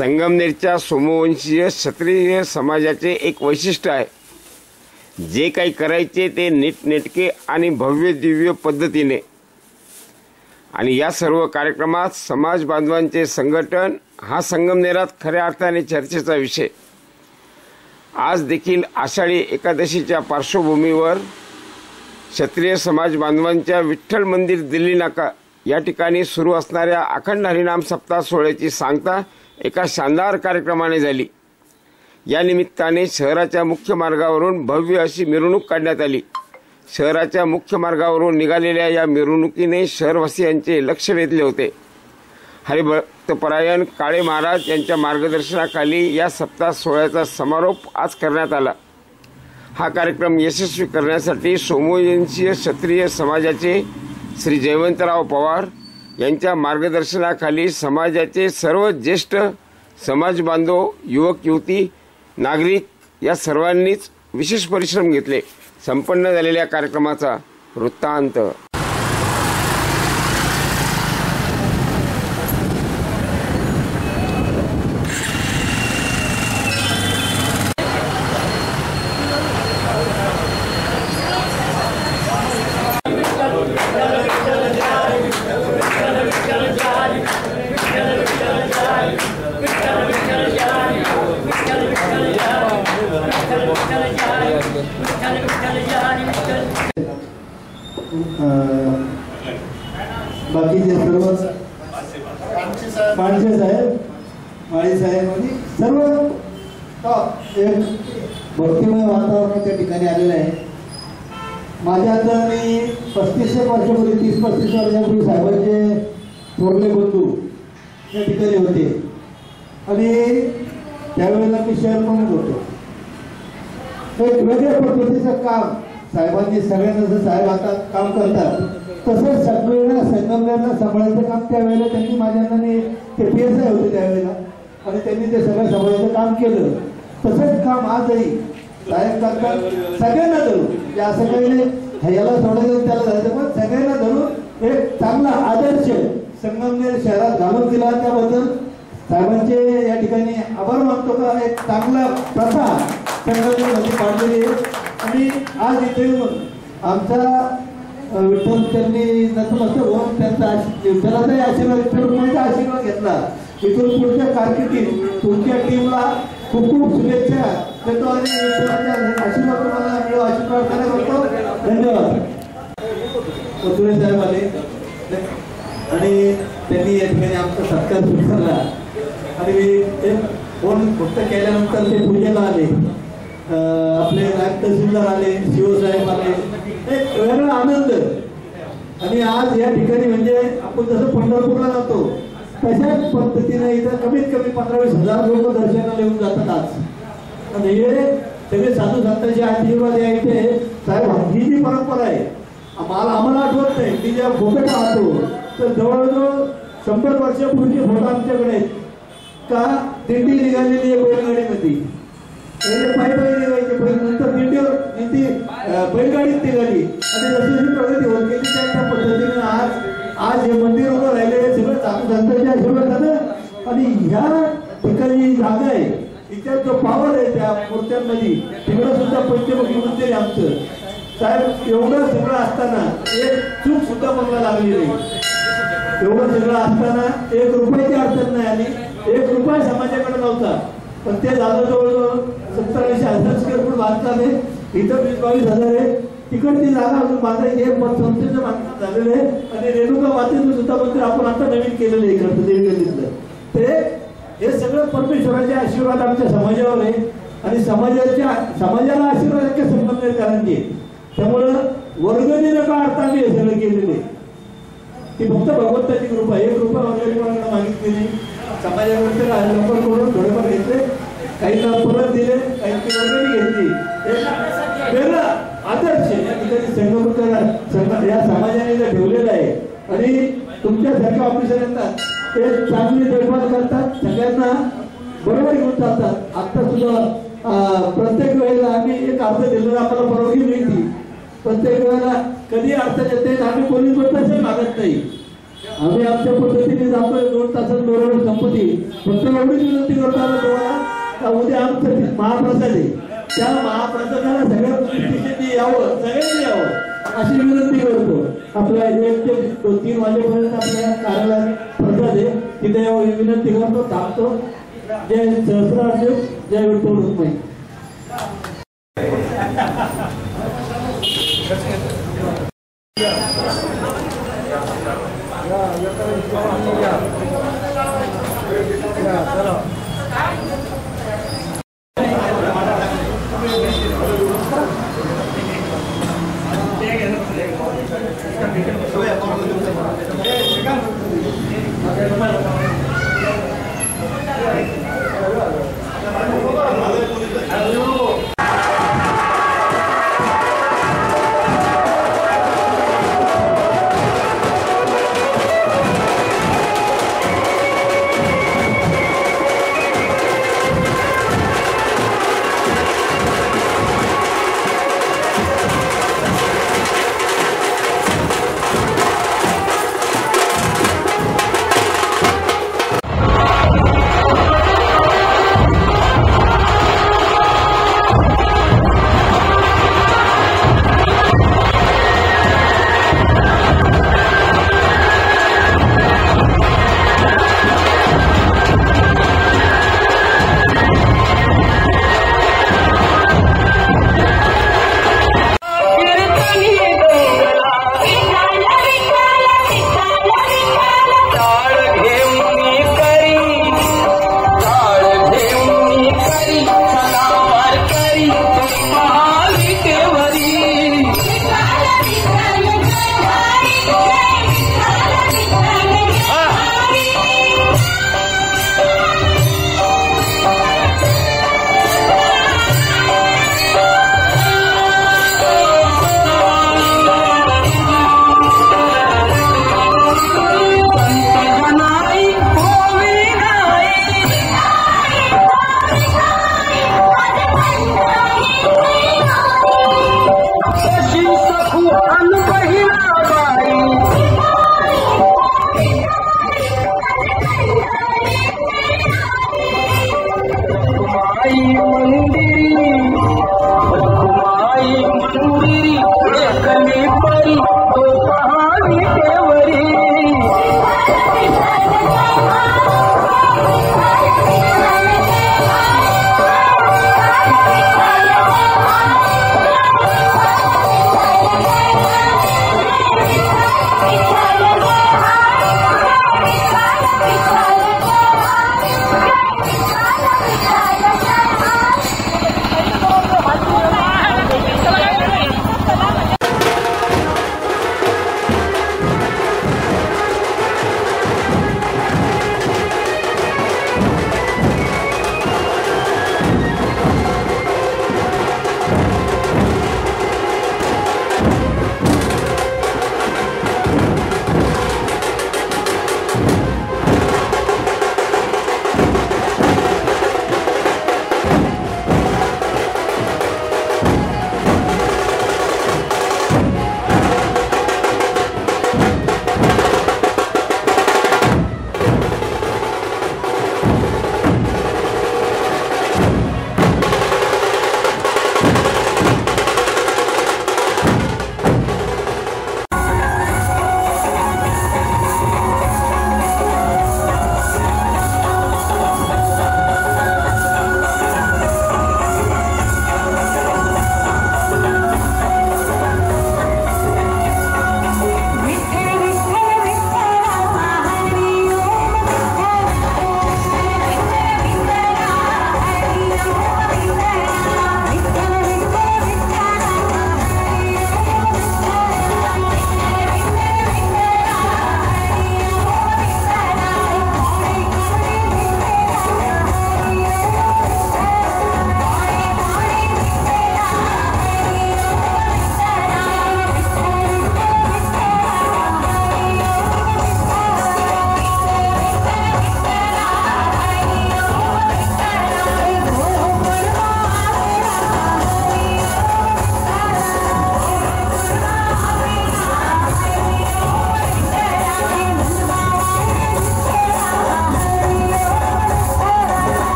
संगमनेरच्या सोमवंशीय क्षत्रिय समाजाचे एक वैशिष्ट्य आहे, जे काही करायचे ते नीटनेटके आणि भव्य दिव्य पद्धतीने। आणि या सर्व कार्यक्रमात समाज बांधवांचे संघटन हा संगमनेरात खऱ्या अर्थाने चर्चेचा विषय। आज देखील आषाढी एकादशीच्या पार्श्वभूमीवर क्षत्रिय समाज बांधवांच्या विठ्ठल मंदिर दिल्ली नाका या ठिकाणी सुरू असणाऱ्या अखंड हरिनाम सप्ताह सोहळ्याची सांगता एका शानदार कार्यक्रमाने झाली। या निमित्ताने शहराच्या मुख्य मार्गावरून भव्य अशी मिरवणूक काढण्यात आली। शहराच्या मुख्य मार्गावरून निघालेल्या या मिरवणुकीने शहरवासियांचे लक्ष वेधले होते। हरिभक्तपरायण काळे महाराज यांच्या मार्गदर्शनाखाली या सप्ताह सोहळ्याचा समारोप आज करण्यात आला। हा कार्यक्रम यशस्वी करण्यासाठी सोमवंशीय क्षत्रिय समाजाचे श्री जयवंतराव पवार यांच्या मार्गदर्शनाखाली समाजाचे सर्व ज्येष्ठ समाज बांधव, युवक युवती, नागरिक या सर्वांनीच विशेष परिश्रम घेतले। संपन्न झालेल्या कार्यक्रमाचा वृत्तांत। बाकीचे सर्व पांडे साहेब, माळी साहेब आणि सर्व एक भक्तिमय वातावरण त्या ठिकाणी आलेलं आहे। माझ्या आता मी 35 वर्षापूर्वी 30-35 वर्षापूर्वी साहेबांचे थोरले बंधू त्या ठिकाणी होते आणि त्यावेळेला मी शहर म्हणून होतो। एक वेगळ्या पद्धतीचं काम साहेबांनी सगळ्यांना जसं साहेब आता काम करतात तसंच सगळ्यांना संगमनेरला सांभाळायचं काम त्यावेळेला त्यांनी माझ्याकडे ते PSI होते त्यावेळेला आणि त्यांनी ते सगळं सांभाळायचं काम केलं। तसंच काम आजही साहेब करतात। सगळ्यांना धरून या असं काही नाही ह्याला सोडायचं त्याला जायचं, पण सगळ्यांना धरून एक चांगला आदर्श संगमनेर शहरात घालून दिला। त्याबद्दल साहेबांचे या ठिकाणी आभार मानतो का एक चांगला प्रथा संगमनेरमध्ये काढलेली आहे। आणि आज इथे येऊन आमचा विठ्ठल त्यांनी नतमस्तक होऊन त्यांचा विठ्ठलाचाही आशीर्वाद, विठ्ठलचा आशीर्वाद घेतला। इथून पुढच्या कारकिर्दीत तुमच्या टीमला खूप खूप शुभेच्छा देतो आणि विठ्ठलाचा आशीर्वाद तुम्हाला मिळो अशी प्रार्थना करतो। धन्यवाद। कोथुरे साहेब आले आणि त्यांनी या ठिकाणी आमचा सत्कार स्वीकारला आणि मी फोन फक्त केल्यानंतर ते पूजेला आले। आपले नायब तहसीलदार आले, शिवसाहेब आले, एक वेगळा आनंद। आणि आज या ठिकाणी म्हणजे आपण जसं पंढरपूरला जातो तशाच पद्धतीने इथं कमीत कमी 15-20 हजार लोक दर्शनाला येऊन जातात आज। आणि हे सगळे साधू संतांचे आशीर्वाद यायचे साहेब, ही जी परंपरा आहे आम्हाला आठवत नाही। मी जेव्हा फोटो पाहतो तर जवळजवळ 100 वर्षापूर्वीचे फोटो आमच्याकडे आहेत का दिंडी निघालेली आहे बैलगाडीमध्ये, पायी निघायचे पहिले, नंतर दिंडीवर ती बैलगाडीत निघाली आणि जशी प्रगती होत गेली त्या पद्धतीने आज हे मंदिर उभं राहिले सगळं साधू संतांच्या आशीर्वादानं। आणि ह्या ठिकाणी जागा आहे इथे जो पावर आहे त्या मूर्त्यांमध्ये तिकडं सुद्धा पंचमुखी मंदिर आहे आमचं। साहेब एवढं सगळं असताना एक चूक सुद्धा मला लागली नाही। एवढं सगळं असताना 1 रुपयाची अडचण नाही आली, 1 रुपया समाजाकडे नव्हता, पण ते झालं जवळजवळ 70-80 हजार स्क्वेअर फूट बांधकाम आहे। इथं 20-22 हजार आहे। तिकडची जागा अजून बांधायची आहे, पण संस्थेचं बांधकाम झालेलं आहे आणि रेणुका मातेचं सुद्धा मंदिर आपण आता नवीन केलेलं आहे इकडचं देवीगल्लीतलं। ते हे सगळं परमेश्वराचे आशीर्वाद आमच्या समाजावर आहे आणि समाजाला आशीर्वाद आहे संगमनेरकरांचे। त्यामुळं वर्गणी न काढता आम्ही हे सगळं केलेलं आहे। ती फक्त भगवंताची कृपा। 1 रुपया वर्गणी मागितलेली समाजाकडे लोकांकडून थोडेफार घेतले, काहींना परत दिले, काहींची वर्गणी घेतली। वेगळा आदर्श या ठिकाणी संगमनेर या समाजाने ठेवलेला आहे आणि तुमच्यासारख्या ऑफिसर येतात ते चांगली देखभाल करतात, सगळ्यांना बरोबर घेऊन जातात। आता सुद्धा प्रत्येक वेळेला आम्ही एक अर्ज दिलं आम्हाला परवानगी मिळते, प्रत्येक वेळेला कधी अडचण येते आम्ही पोलीस बदलाच मागत नाही। आम्ही आमच्या पद्धतीने जातोय 2 तासात बरोबर संपत्ती. फक्त एवढीच विनंती करतो आम्ही तुम्हाला का उद्या आमचं महाप्रसाद आहे, त्या महाप्रसादाला सगळ्या प्रतिष्ठेने यावं, सगळ्यांनी यावं अशी विनंती करतो. आपल्या 1 ते 3 वाजेपर्यंत आपल्या कार्यालयात प्रसाद आहे, तिथे विनंती करतो, थांबतो. जय सहस्रार्जुन, जय विठ्ठल रुक्मिणी.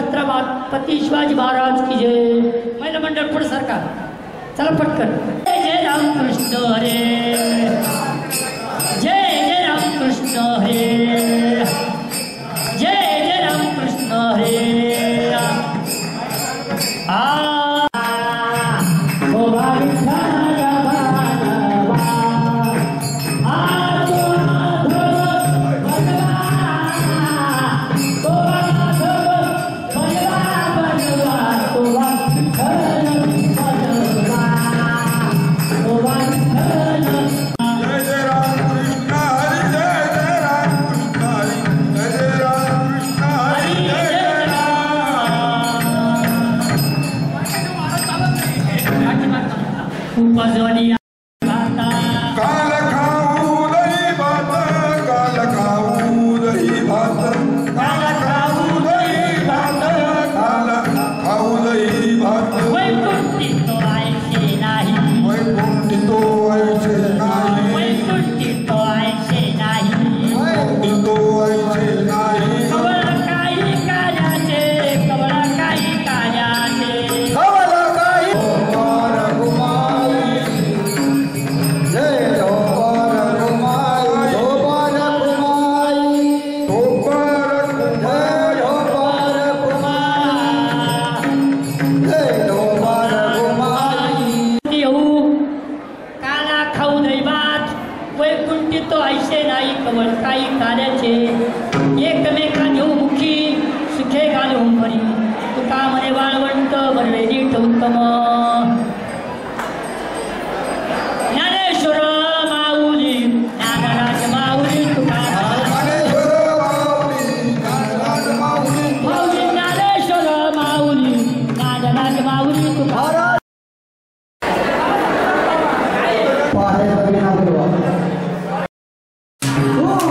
छत्रपती शिवाजी महाराज की जय। महिला मंडळ पुढे सरकार चला पटकन। जय जय रामकृष्ण हरे, जय जय रामकृष्ण हरे, जय जय रामकृष्ण हरे। Oh